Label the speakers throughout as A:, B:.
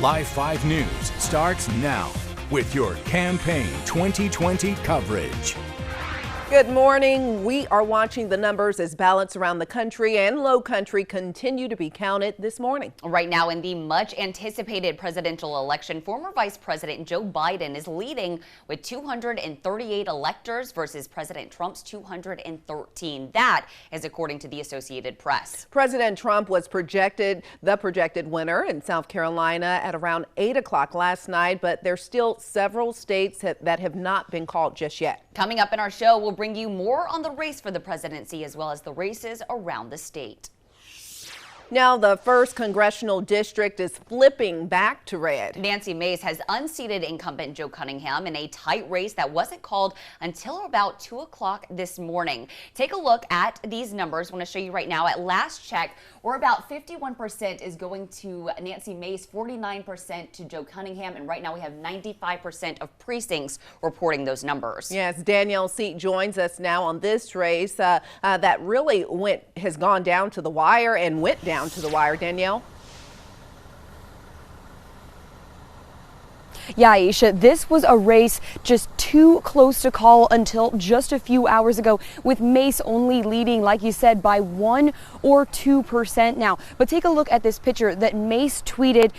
A: Live 5 News starts now with your campaign 2020 coverage.
B: Good morning. We are watching the numbers as ballots around the country and low country continue to be counted this morning.
C: Right now in the much anticipated presidential election, former Vice President Joe Biden is leading with 238 electors versus President Trump's 213. That is according to the Associated Press.
B: President Trump was the projected winner in South Carolina at around 8 o'clock last night, but there's still several states that have not been called just yet.
C: Coming up in our show, we'll bring you more on the race for the presidency as well as the races around the state.
B: Now the 1st congressional district is flipping back to red.
C: Nancy Mace has unseated incumbent Joe Cunningham in a tight race that wasn't called until about 2 o'clock this morning. Take a look at these numbers. I want to show you right now. At last check, we're about 51% is going to Nancy Mace, 49% to Joe Cunningham, and right now we have 95% of precincts reporting those numbers.
B: Yes, Danielle Seat joins us now on this race that really has gone down to the wire and went down to the wire. Danielle?
D: Yeah, Aisha, this was a race just too close to call until just a few hours ago, with Mace only leading, like you said, by 1 or 2% now. But take a look at this picture that Mace tweeted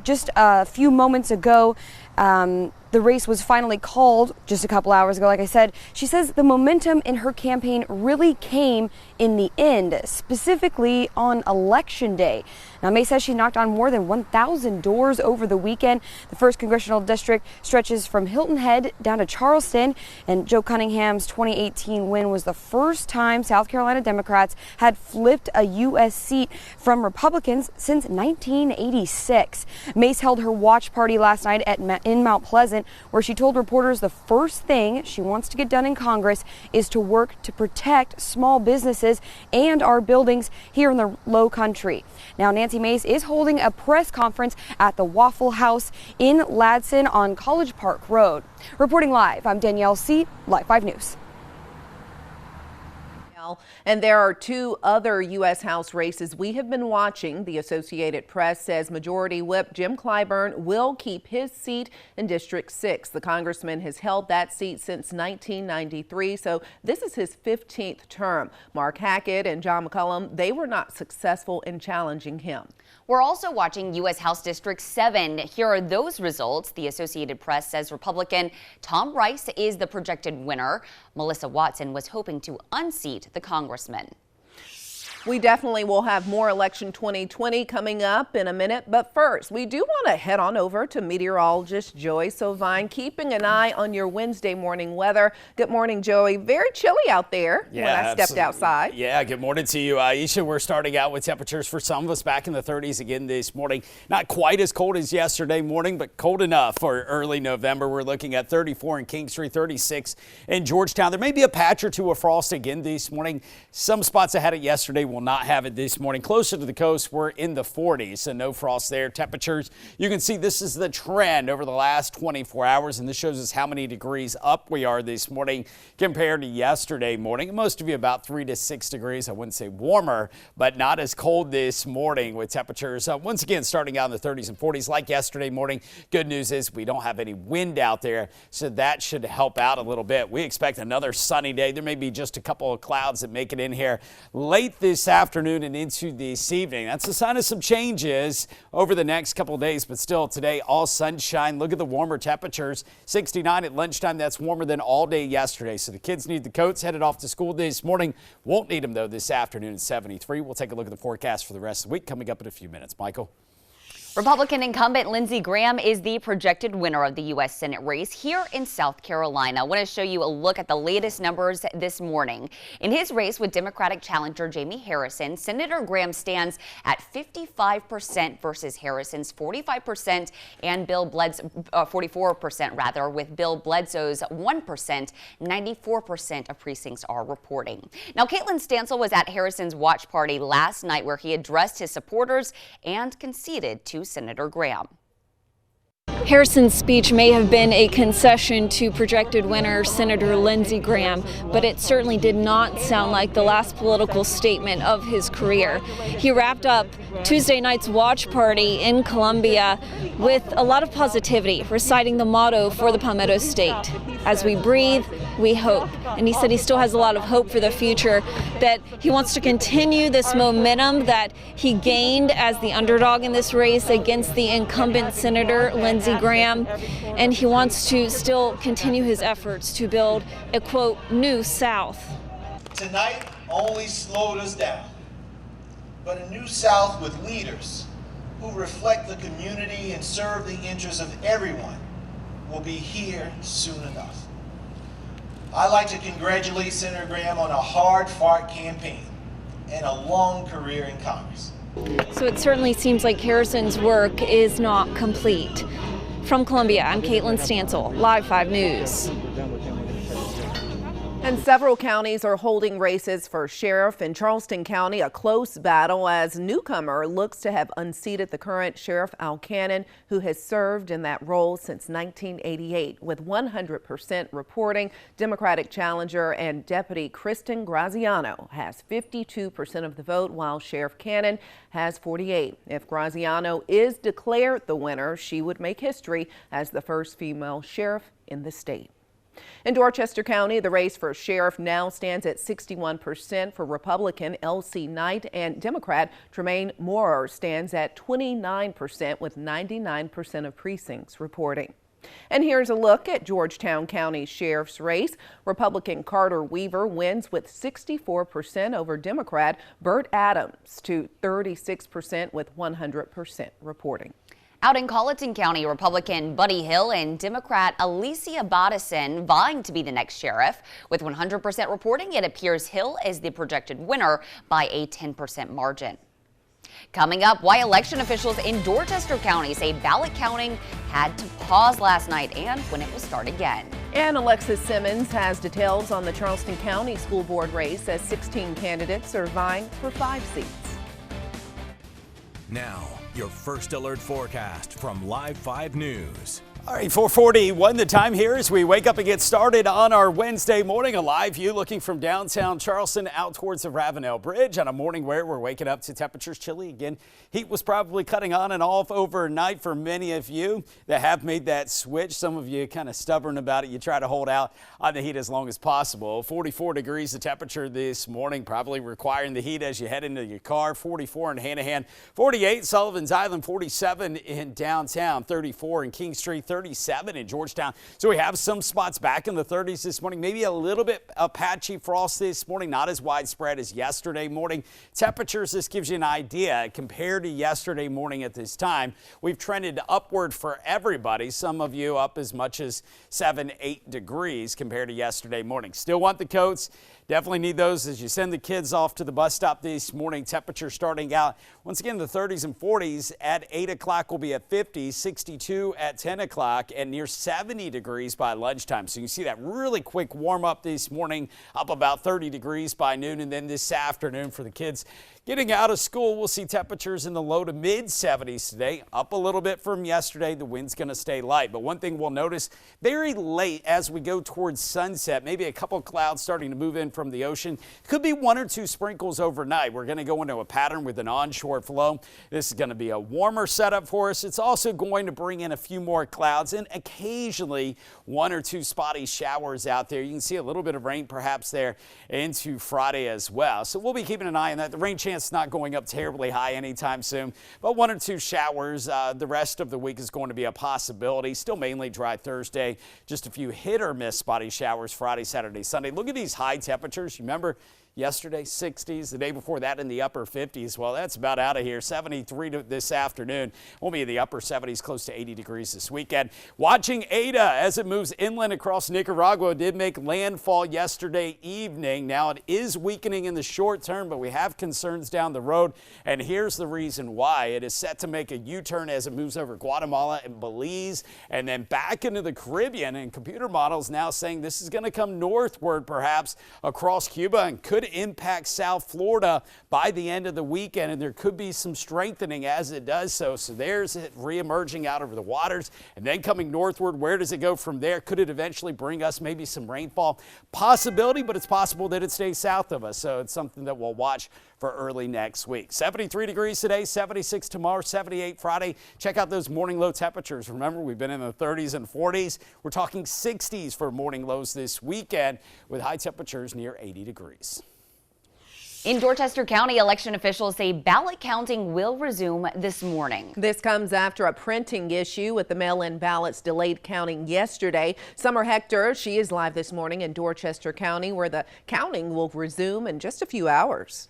D: just a few moments ago. The race was finally called just a couple hours ago. Like I said, she says the momentum in her campaign really came in the end, specifically on Election Day. Now, May says she knocked on more than 1,000 doors over the weekend. The 1st congressional district stretches from Hilton Head down to Charleston, and Joe Cunningham's 2018 win was the first time South Carolina Democrats had flipped a U.S. seat from Republicans since 1986. Mace held her watch party last night in Mount Pleasant, where she told reporters the first thing she wants to get done in Congress is to work to protect small businesses and our buildings here in the Low Country. Now, Nancy Mace is holding a press conference at the Waffle House in Ladson on College Park Road. Reporting live, I'm Danielle C., Live 5 News.
B: And there are 2 other U.S. House races we have been watching. The Associated Press says Majority Whip Jim Clyburn will keep his seat in District 6. The congressman has held that seat since 1993, so this is his 15th term. Mark Hackett and John McCollum, they were not successful in challenging him.
C: We're also watching U.S. House District 7. Here are those results. The Associated Press says Republican Tom Rice is the projected winner. Melissa Watson was hoping to unseat the congressman.
B: We definitely will have more Election 2020 coming up in a minute, but first, we do want to head on over to meteorologist Joey Sovine, keeping an eye on your Wednesday morning weather. Good morning, Joey. Very chilly out there when I stepped outside.
E: Yeah, good morning to you, Aisha. We're starting out with temperatures for some of us back in the 30s again this morning. Not quite as cold as yesterday morning, but cold enough for early November. We're looking at 34 in Kingstree, 36 in Georgetown. There may be a patch or two of frost again this morning. Some spots that had it yesterday will not have it this morning. Closer to the coast, we're in the 40s, so no frost there. Temperatures, you can see this is the trend over the last 24 hours, and this shows us how many degrees up we are this morning compared to yesterday morning. Most of you about 3 to 6 degrees. I wouldn't say warmer, but not as cold this morning with temperatures once again starting out in the 30s and 40s like yesterday morning. Good news is we don't have any wind out there, so that should help out a little bit. We expect another sunny day. There may be just a couple of clouds that make it in here late this afternoon and into this evening. That's a sign of some changes over the next couple of days, but still today all sunshine. Look at the warmer temperatures. 69 at lunchtime. That's warmer than all day yesterday. So the kids need the coats headed off to school this morning. Won't need them though this afternoon at 73. We'll take a look at the forecast for the rest of the week coming up in a few minutes. Michael.
C: Republican incumbent Lindsey Graham is the projected winner of the U.S. Senate race here in South Carolina. I want to show you a look at the latest numbers this morning. In his race with Democratic challenger Jamie Harrison, Senator Graham stands at 55% versus Harrison's 45% and Bill Bledsoe 44% rather, with Bill Bledsoe's 1%. 94% of precincts are reporting. Now, Caitlin Stansel was at Harrison's watch party last night where he addressed his supporters and conceded to Senator Graham.
F: Harrison's speech may have been a concession to projected winner Senator Lindsey Graham, but it certainly did not sound like the last political statement of his career. He wrapped up Tuesday night's watch party in Columbia with a lot of positivity, reciting the motto for the Palmetto State: as we breathe, we hope. And he said he still has a lot of hope for the future, that he wants to continue this momentum that he gained as the underdog in this race against the incumbent Senator Lindsey Graham, and he wants to still continue his efforts to build a, quote, new South.
G: Tonight only slowed us down, but a new South with leaders who reflect the community and serve the interests of everyone will be here soon enough. I'd like to congratulate Senator Graham on a hard-fought campaign and a long career in Congress.
F: So it certainly seems like Harrison's work is not complete. From Columbia, I'm Caitlin Stansel, Live 5 News.
B: And several counties are holding races for sheriff. In Charleston County, a close battle as newcomer looks to have unseated the current Sheriff Al Cannon, who has served in that role since 1988. With 100% reporting, Democratic challenger and Deputy Kristen Graziano has 52% of the vote, while Sheriff Cannon has 48%. If Graziano is declared the winner, she would make history as the first female sheriff in the state. In Dorchester County, the race for sheriff now stands at 61% for Republican L.C. Knight, and Democrat Tremaine Moorer stands at 29% with 99% of precincts reporting. And here's a look at Georgetown County Sheriff's race. Republican Carter Weaver wins with 64% over Democrat Burt Adams to 36% with 100% reporting.
C: Out in Colleton County, Republican Buddy Hill and Democrat Alicia Bodison vying to be the next sheriff. With 100% reporting, it appears Hill is the projected winner by a 10% margin. Coming up, why election officials in Dorchester County say ballot counting had to pause last night and when it will start again.
B: And Alexis Simmons has details on the Charleston County School Board race as 16 candidates are vying for 5 seats.
A: Now, your first alert forecast from Live 5 News.
E: All right, 4:41 the time here as we wake up and get started on our Wednesday morning. A live view looking from downtown Charleston out towards the Ravenel Bridge on a morning where we're waking up to temperatures chilly again. Heat was probably cutting on and off overnight for many of you that have made that switch. Some of you kind of stubborn about it. You try to hold out on the heat as long as possible. 44 degrees the temperature this morning, probably requiring the heat as you head into your car. 44 in Hanahan, 48 Sullivan's Island, 47 in downtown, 34 in King Street, 37 in Georgetown. So we have some spots back in the 30s this morning, maybe a little bit of patchy frost this morning, not as widespread as yesterday morning. Temperatures, this gives you an idea compared to yesterday morning at this time. We've trended upward for everybody. Some of you up as much as 7-8 degrees compared to yesterday morning. Still want the coats. Definitely need those as you send the kids off to the bus stop this morning. Temperature starting out once again the 30s and 40s. At 8 o'clock will be at 50, 62 at 10 o'clock, and near 70 degrees by lunchtime. So you can see that really quick warm up this morning, up about 30 degrees by noon, and then this afternoon for the kids getting out of school, we'll see temperatures in the low to mid 70s today, up a little bit from yesterday. The wind's going to stay light, but one thing we'll notice very late as we go towards sunset, maybe a couple clouds starting to move in from the ocean. Could be 1 or 2 sprinkles overnight. We're going to go into a pattern with an onshore flow. This is going to be a warmer setup for us. It's also going to bring in a few more clouds and occasionally 1 or 2 spotty showers out there. You can see a little bit of rain perhaps there into Friday as well. So we'll be keeping an eye on that. The rain chance not going up terribly high anytime soon, but 1 or 2 showers. The rest of the week is going to be a possibility. Still mainly dry Thursday. Just a few hit or miss spotty showers Friday, Saturday, Sunday. Look at these high temperatures. You remember yesterday, 60s, the day before that in the upper 50s. Well, that's about out of here. 73 this afternoon. We'll be in the upper 70s, close to 80 degrees this weekend. Watching Ada as it moves inland across Nicaragua. It did make landfall yesterday evening. Now it is weakening in the short term, but we have concerns down the road. And here's the reason why. It is set to make a U-turn as it moves over Guatemala and Belize and then back into the Caribbean. And computer models now saying this is going to come northward perhaps across Cuba and could could impact South Florida by the end of the weekend, and there could be some strengthening as it does so. So there's it reemerging out over the waters and then coming northward. Where does it go from there? Could it eventually bring us maybe some rainfall? Possibility, but it's possible that it stays south of us. So it's something that we'll watch for early next week. 73 degrees today, 76 tomorrow, 78 Friday. Check out those morning low temperatures. Remember, we've been in the 30s and 40s. We're talking 60s for morning lows this weekend with high temperatures near 80 degrees.
C: In Dorchester County, election officials say ballot counting will resume this morning.
B: This comes after a printing issue with the mail-in ballots delayed counting yesterday. Summer Hector, she is live this morning in Dorchester County, where the counting will resume in just a few hours.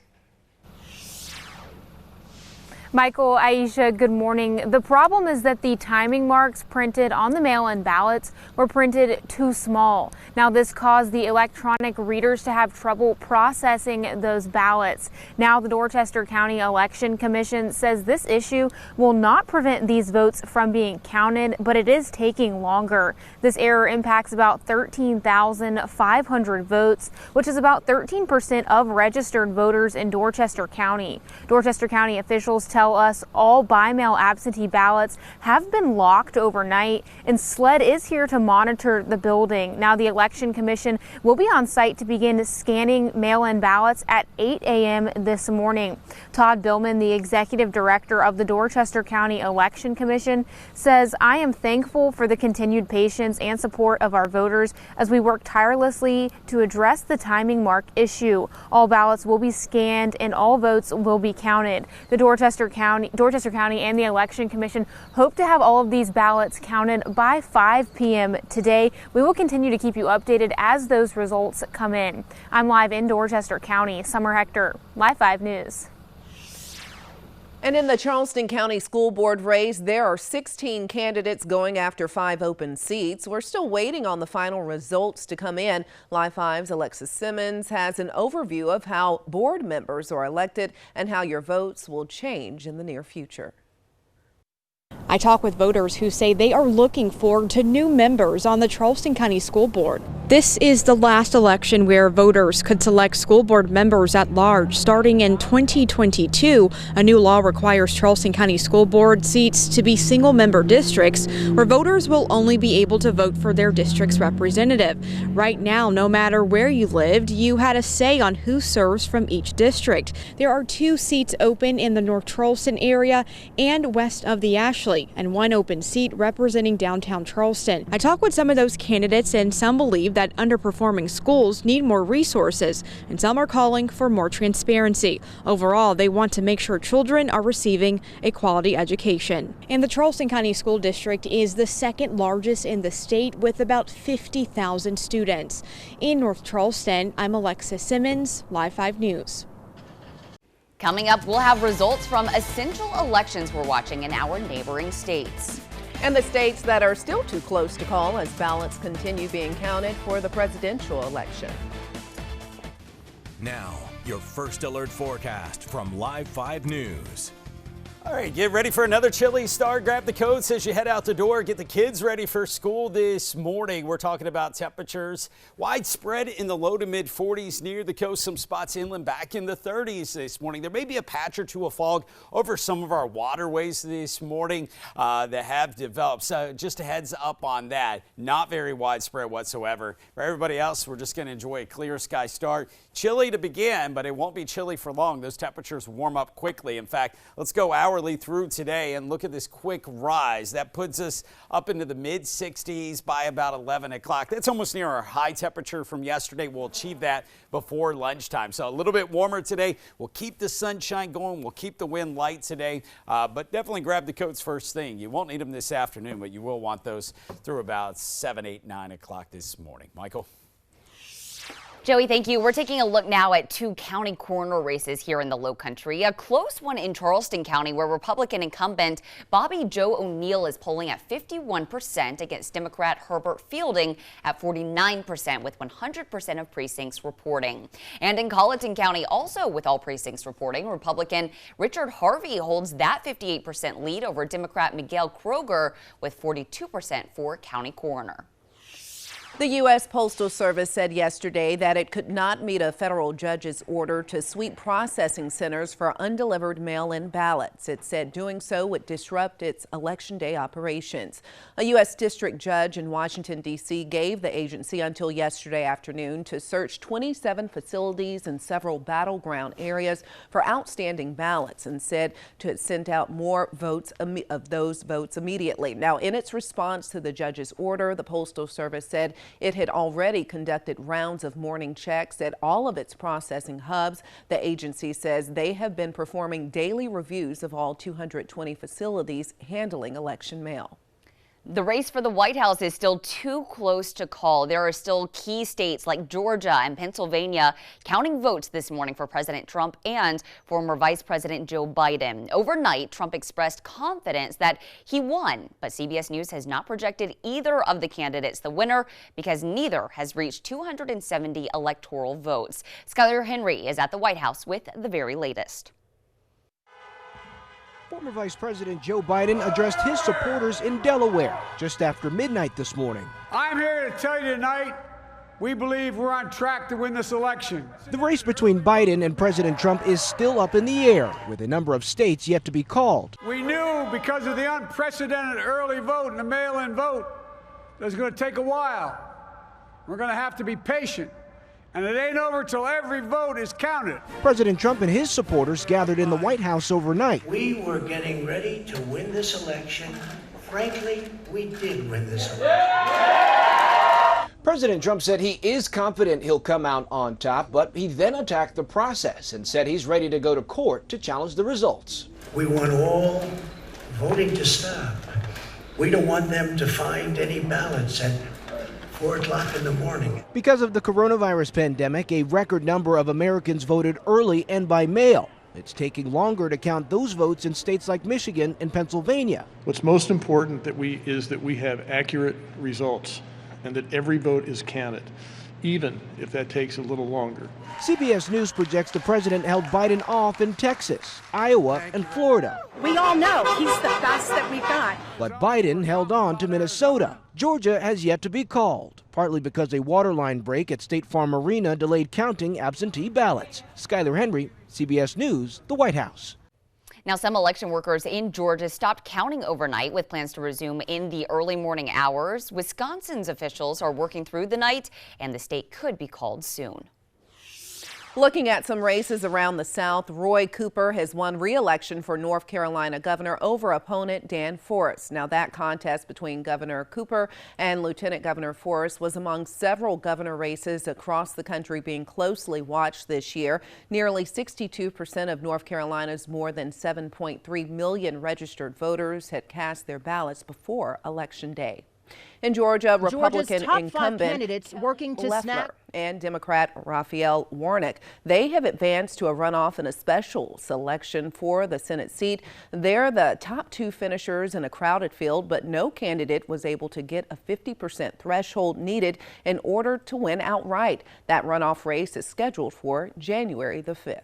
H: Michael, Aisha, good morning. The problem is that the timing marks printed on the mail-in ballots were printed too small. Now, this caused the electronic readers to have trouble processing those ballots. Now, the Dorchester County Election Commission says this issue will not prevent these votes from being counted, but it is taking longer. This error impacts about 13,500 votes, which is about 13% of registered voters in Dorchester County. Dorchester County officials tell us all by-mail absentee ballots have been locked overnight, and SLED is here to monitor the building. Now, the Election Commission will be on site to begin scanning mail-in ballots at 8 a.m. this morning. Todd Billman, the executive director of the Dorchester County Election Commission, says, "I am thankful for the continued patience and support of our voters as we work tirelessly to address the timing mark issue. All ballots will be scanned and all votes will be counted." The Dorchester County and the Election Commission hope to have all of these ballots counted by 5 p.m. today. We will continue to keep you updated as those results come in. I'm live in Dorchester County. Summer Hector, Live 5 News.
B: And in the Charleston County School Board race, there are 16 candidates going after 5 open seats. We're still waiting on the final results to come in. Live 5's Alexis Simmons has an overview of how board members are elected and how your votes will change in the near future.
I: I talk with voters who say they are looking forward to new members on the Charleston County School Board. This is the last election where voters could select school board members at large. Starting in 2022, a new law requires Charleston County School Board seats to be single-member districts where voters will only be able to vote for their district's representative. Right now, no matter where you lived, you had a say on who serves from each district. There are 2 seats open in the North Charleston area and west of the Ashley, and 1 open seat representing downtown Charleston. I talked with some of those candidates, and some believe that underperforming schools need more resources, and some are calling for more transparency. Overall, they want to make sure children are receiving a quality education. And the Charleston County School District is the 2nd largest in the state with about 50,000 students. In North Charleston, I'm Alexis Simmons, Live 5 News.
C: Coming up, we'll have results from essential elections we're watching in our neighboring states.
B: And the states that are still too close to call as ballots continue being counted for the presidential election.
A: Now, your first alert forecast from Live 5 News.
E: All right, get ready for another chilly start. Grab the coats as you head out the door. Get the kids ready for school this morning. We're talking about temperatures widespread in the low to mid 40s near the coast. Some spots inland back in the 30s this morning. There may be a patch or two of fog over some of our waterways this morning that have developed. So just a heads up on that. Not very widespread whatsoever. For everybody else, we're just going to enjoy a clear sky start. Chilly to begin, but it won't be chilly for long. Those temperatures warm up quickly. In fact, let's go hourly through today and look at this quick rise. That puts us up into the mid 60s by about 11 o'clock. That's almost near our high temperature from yesterday. We'll achieve that before lunchtime. So a little bit warmer today. We'll keep the sunshine going. We'll keep the wind light today, but definitely grab the coats first thing. You won't need them this afternoon, but you will want those through about 7, 8, 9 o'clock this morning. Michael?
C: Joey, thank you. We're taking a look now at 2 county coroner races here in the Low Country. A close one in Charleston County, where Republican incumbent Bobby Joe O'Neill is polling at 51% against Democrat Herbert Fielding at 49%, with 100% of precincts reporting. And in Colleton County, also with all precincts reporting, Republican Richard Harvey holds that 58% lead over Democrat Miguel Kroger with 42% for county coroner.
B: The U.S. Postal Service said yesterday that it could not meet a federal judge's order to sweep processing centers for undelivered mail-in ballots. It said doing so would disrupt its Election Day operations. A U.S. district judge in Washington, D.C. gave the agency until yesterday afternoon to search 27 facilities in several battleground areas for outstanding ballots and said to send out more votes of those votes immediately. Now, in its response to the judge's order, the Postal Service said it had already conducted rounds of morning checks at all of its processing hubs. The agency says they have been performing daily reviews of all 220 facilities handling election mail.
C: The race for the White House is still too close to call. There are still key states like Georgia and Pennsylvania counting votes this morning for President Trump and former Vice President Joe Biden. Overnight, Trump expressed confidence that he won, but CBS News has not projected either of the candidates the winner because neither has reached 270 electoral votes. Skylar Henry is at the White House with the very latest.
J: Former Vice President Joe Biden addressed his supporters in Delaware just after midnight this morning.
K: I'm here to tell you tonight, we believe we're on track to win this election.
J: The race between Biden and President Trump is still up in the air, with a number of states yet to be called.
K: We knew because of the unprecedented early vote and the mail-in vote that it's going to take a while. We're going to have to be patient. And it ain't over till every vote is counted.
J: President Trump and his supporters gathered in the White House overnight.
L: We were getting ready to win this election. Frankly, we did win this election.
J: President Trump said he is confident he'll come out on top, but he then attacked the process and said he's ready to go to court to challenge the results.
L: We want all voting to stop. We don't want them to find any ballots at 4 o'clock in the morning.
J: Because of the coronavirus pandemic, a record number of Americans voted early and by mail. It's taking longer to count those votes in states like Michigan and Pennsylvania.
M: What's most important is that we have accurate results and that every vote is counted, even if that takes a little longer.
J: CBS News projects the president held Biden off in Texas, Iowa, and Florida.
N: We all know he's the best that we've got.
J: But Biden held on to Minnesota. Georgia has yet to be called, partly because a water line break at State Farm Arena delayed counting absentee ballots. Skylar Henry, CBS News, the White House.
C: Now, some election workers in Georgia stopped counting overnight with plans to resume in the early morning hours. Wisconsin's officials are working through the night, and the state could be called soon.
B: Looking at some races around the South, Roy Cooper has won re-election for North Carolina governor over opponent Dan Forest. Now, that contest between Governor Cooper and Lieutenant Governor Forest was among several governor races across the country being closely watched this year. Nearly 62% of North Carolina's more than 7.3 million registered voters had cast their ballots before Election Day. In Georgia, Republican incumbent
N: candidates working to snap
B: and Democrat Raphael Warnock, they have advanced to a runoff in a special selection for the Senate seat. They're the top two finishers in a crowded field, but no candidate was able to get a 50% threshold needed in order to win outright. That runoff race is scheduled for January the 5th.